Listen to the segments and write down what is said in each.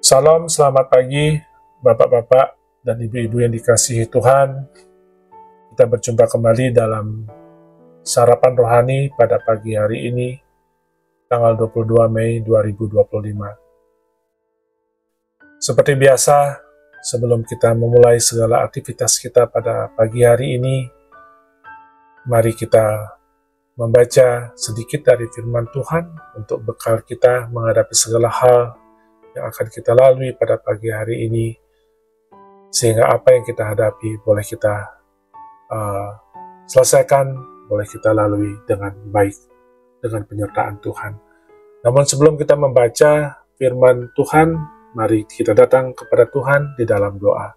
Salam, selamat pagi, Bapak-bapak dan Ibu-ibu yang dikasihi Tuhan. Kita berjumpa kembali dalam Sarapan Rohani pada pagi hari ini, tanggal 22 Mei 2025. Seperti biasa, sebelum kita memulai segala aktivitas kita pada pagi hari ini, mari kita membaca sedikit dari firman Tuhan untuk bekal kita menghadapi segala hal yang akan kita lalui pada pagi hari ini, sehingga apa yang kita hadapi boleh kita selesaikan, boleh kita lalui dengan baik, dengan penyertaan Tuhan. Namun sebelum kita membaca firman Tuhan, mari kita datang kepada Tuhan di dalam doa.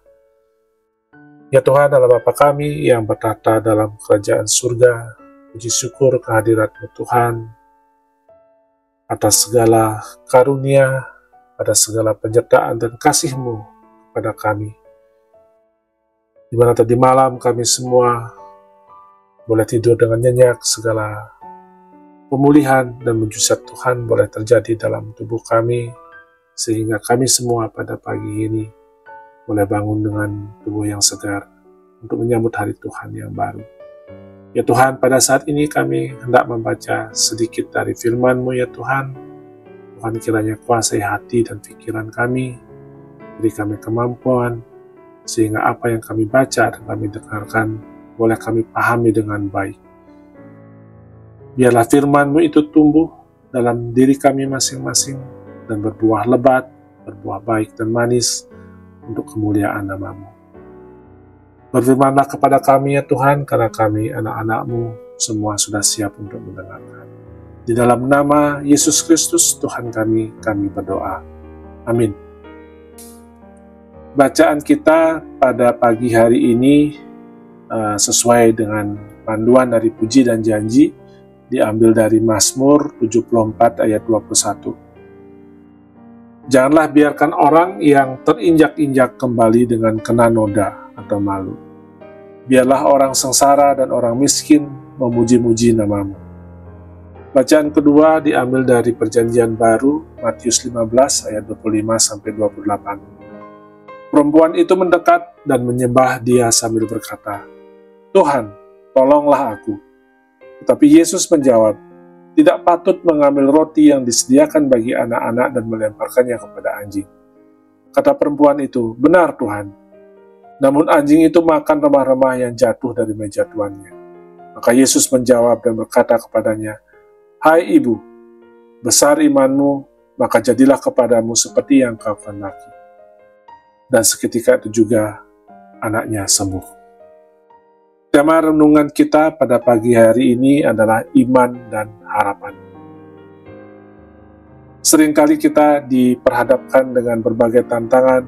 Ya Tuhan, Allah Bapa kami yang bertata dalam kerajaan surga, puji syukur kehadirat-Mu Tuhan, atas segala karunia, atas segala penyertaan dan kasih-Mu kepada kami. Di mana tadi malam kami semua boleh tidur dengan nyenyak, segala pemulihan dan mujizat Tuhan boleh terjadi dalam tubuh kami, sehingga kami semua pada pagi ini boleh bangun dengan tubuh yang segar untuk menyambut hari Tuhan yang baru. Ya Tuhan, pada saat ini kami hendak membaca sedikit dari firman-Mu ya Tuhan. Tuhan kiranya kuasai hati dan pikiran kami, beri kami kemampuan, sehingga apa yang kami baca dan kami dengarkan, boleh kami pahami dengan baik. Biarlah firman-Mu itu tumbuh dalam diri kami masing-masing, dan berbuah lebat, berbuah baik dan manis, untuk kemuliaan nama-Mu. Berfirmanlah kepada kami ya Tuhan, karena kami anak-anak-Mu, semua sudah siap untuk mendengarkan. Di dalam nama Yesus Kristus Tuhan kami berdoa. Amin. Bacaan kita pada pagi hari ini sesuai dengan panduan dari Puji dan Janji, diambil dari Mazmur 74 ayat 21. Janganlah biarkan orang yang terinjak-injak kembali dengan kena noda atau malu. Biarlah orang sengsara dan orang miskin memuji-muji nama-Mu. Bacaan kedua diambil dari Perjanjian Baru, Matius 15 ayat 25-28. Perempuan itu mendekat dan menyembah Dia sambil berkata, "Tuhan, tolonglah aku." Tetapi Yesus menjawab, "Tidak patut mengambil roti yang disediakan bagi anak-anak dan melemparkannya kepada anjing." Kata perempuan itu, "Benar Tuhan." Namun anjing itu makan remah-remah yang jatuh dari meja tuannya. Maka Yesus menjawab dan berkata kepadanya, "Hai ibu, besar imanmu, maka jadilah kepadamu seperti yang kau kehendaki." Dan seketika itu juga anaknya sembuh. Tema renungan kita pada pagi hari ini adalah iman dan harapan. Seringkali kita diperhadapkan dengan berbagai tantangan,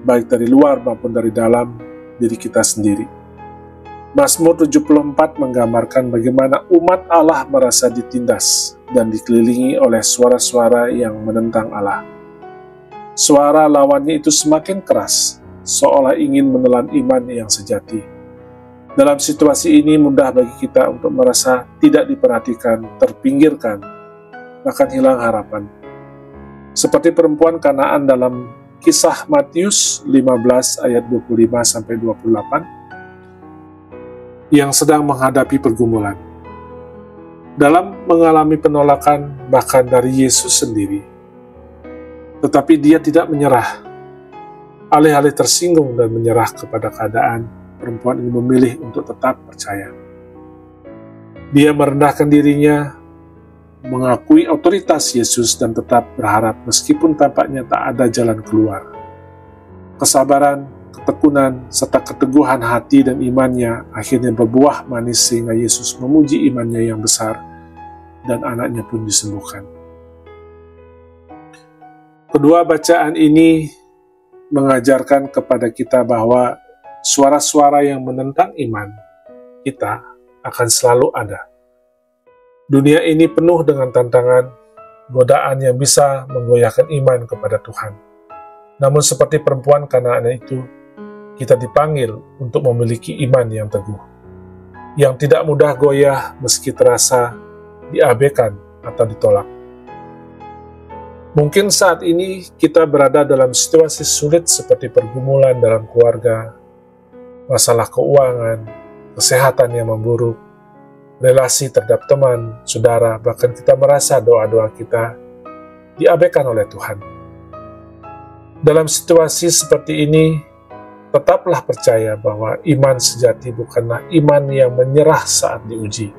baik dari luar maupun dari dalam diri kita sendiri. Mazmur 74 menggambarkan bagaimana umat Allah merasa ditindas dan dikelilingi oleh suara-suara yang menentang Allah. Suara lawannya itu semakin keras, seolah ingin menelan iman yang sejati. Dalam situasi ini mudah bagi kita untuk merasa tidak diperhatikan, terpinggirkan, bahkan hilang harapan. Seperti perempuan Kanaan dalam kisah Matius 15 ayat 25-28, yang sedang menghadapi pergumulan. Dalam mengalami penolakan bahkan dari Yesus sendiri. Tetapi dia tidak menyerah. Alih-alih tersinggung dan menyerah kepada keadaan, perempuan ini memilih untuk tetap percaya. Dia merendahkan dirinya, mengakui otoritas Yesus dan tetap berharap meskipun tampaknya tak ada jalan keluar. Kesabaran, ketekunan, serta keteguhan hati dan imannya akhirnya berbuah manis sehingga Yesus memuji imannya yang besar dan anaknya pun disembuhkan. Kedua bacaan ini mengajarkan kepada kita bahwa suara-suara yang menentang iman kita akan selalu ada. Dunia ini penuh dengan tantangan, godaan yang bisa menggoyahkan iman kepada Tuhan. Namun seperti perempuan Kanaan itu, kita dipanggil untuk memiliki iman yang teguh, yang tidak mudah goyah meski terasa diabaikan atau ditolak. Mungkin saat ini kita berada dalam situasi sulit seperti pergumulan dalam keluarga, masalah keuangan, kesehatan yang memburuk, relasi terhadap teman, saudara, bahkan kita merasa doa-doa kita diabaikan oleh Tuhan. Dalam situasi seperti ini, tetaplah percaya bahwa iman sejati bukanlah iman yang menyerah saat diuji,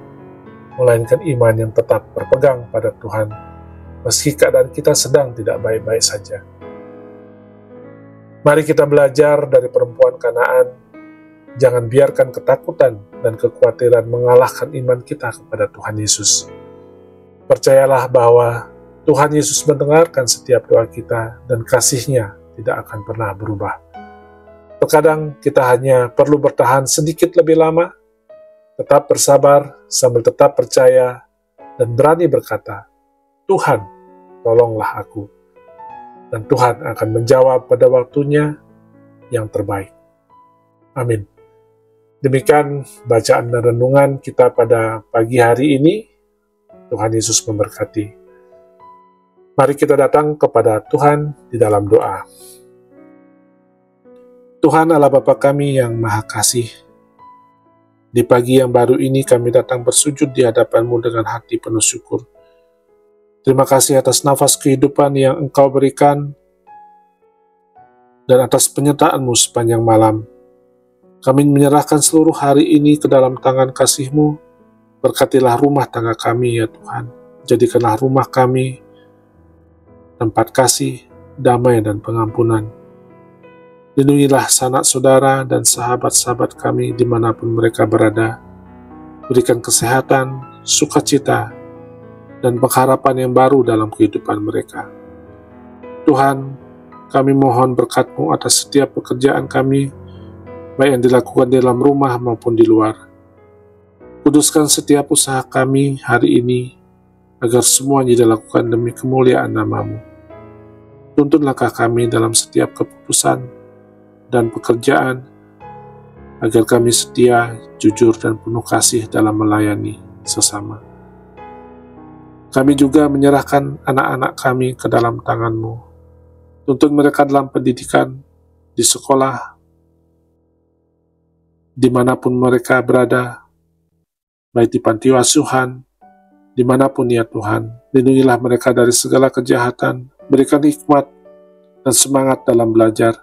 melainkan iman yang tetap berpegang pada Tuhan, meski keadaan kita sedang tidak baik-baik saja. Mari kita belajar dari perempuan Kanaan. Jangan biarkan ketakutan dan kekhawatiran mengalahkan iman kita kepada Tuhan Yesus. Percayalah bahwa Tuhan Yesus mendengarkan setiap doa kita dan kasih-Nya tidak akan pernah berubah. Terkadang kita hanya perlu bertahan sedikit lebih lama, tetap bersabar sambil tetap percaya dan berani berkata, Tuhan, tolonglah aku. Dan Tuhan akan menjawab pada waktunya yang terbaik. Amin. Demikian bacaan dan renungan kita pada pagi hari ini. Tuhan Yesus memberkati. Mari kita datang kepada Tuhan di dalam doa. Tuhan Allah Bapa kami yang Maha Kasih, di pagi yang baru ini kami datang bersujud di hadapan-Mu dengan hati penuh syukur. Terima kasih atas nafas kehidupan yang Engkau berikan dan atas penyertaan-Mu sepanjang malam. Kami menyerahkan seluruh hari ini ke dalam tangan kasih-Mu. Berkatilah rumah tangga kami ya Tuhan. Jadikanlah rumah kami tempat kasih, damai, dan pengampunan. Lindungilah sanak saudara dan sahabat-sahabat kami dimanapun mereka berada. Berikan kesehatan, sukacita, dan pengharapan yang baru dalam kehidupan mereka. Tuhan, kami mohon berkat-Mu atas setiap pekerjaan kami, baik yang dilakukan di dalam rumah maupun di luar. Kuduskan setiap usaha kami hari ini, agar semuanya dilakukan demi kemuliaan nama-Mu. Tuntun langkah kami dalam setiap keputusan dan pekerjaan, agar kami setia, jujur, dan penuh kasih dalam melayani sesama. Kami juga menyerahkan anak-anak kami ke dalam tangan-Mu. Tuntun mereka dalam pendidikan, di sekolah, dimanapun mereka berada, baik di panti asuhan, dimanapun ya Tuhan. Lindungilah mereka dari segala kejahatan, berikan hikmat dan semangat dalam belajar.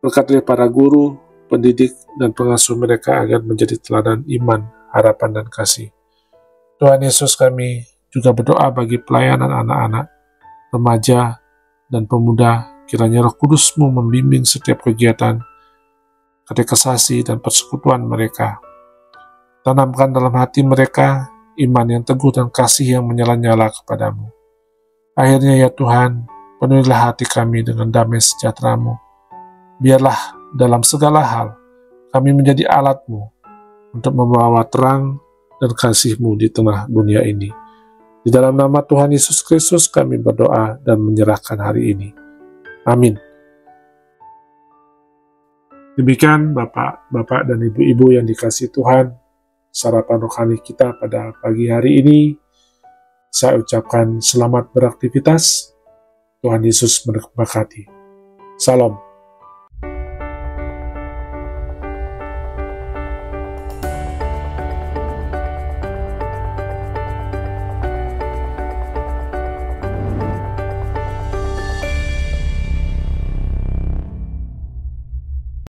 Berkatilah para guru, pendidik, dan pengasuh mereka agar menjadi teladan iman, harapan, dan kasih. Tuhan Yesus, kami juga berdoa bagi pelayanan anak-anak, remaja, dan pemuda. Kiranya Roh Kudus-Mu membimbing setiap kegiatan, katekisasi, dan persekutuan mereka. Tanamkan dalam hati mereka iman yang teguh dan kasih yang menyala-nyala kepadamu. Akhirnya ya Tuhan, penuhilah hati kami dengan damai sejahtera-Mu. Biarlah dalam segala hal kami menjadi alat-Mu untuk membawa terang dan kasih-Mu di tengah dunia ini. Di dalam nama Tuhan Yesus Kristus kami berdoa dan menyerahkan hari ini. Amin. Demikian Bapak dan Ibu-Ibu yang dikasihi Tuhan, sarapan rohani kita pada pagi hari ini. Saya ucapkan selamat beraktivitas. Tuhan Yesus memberkati. Salam.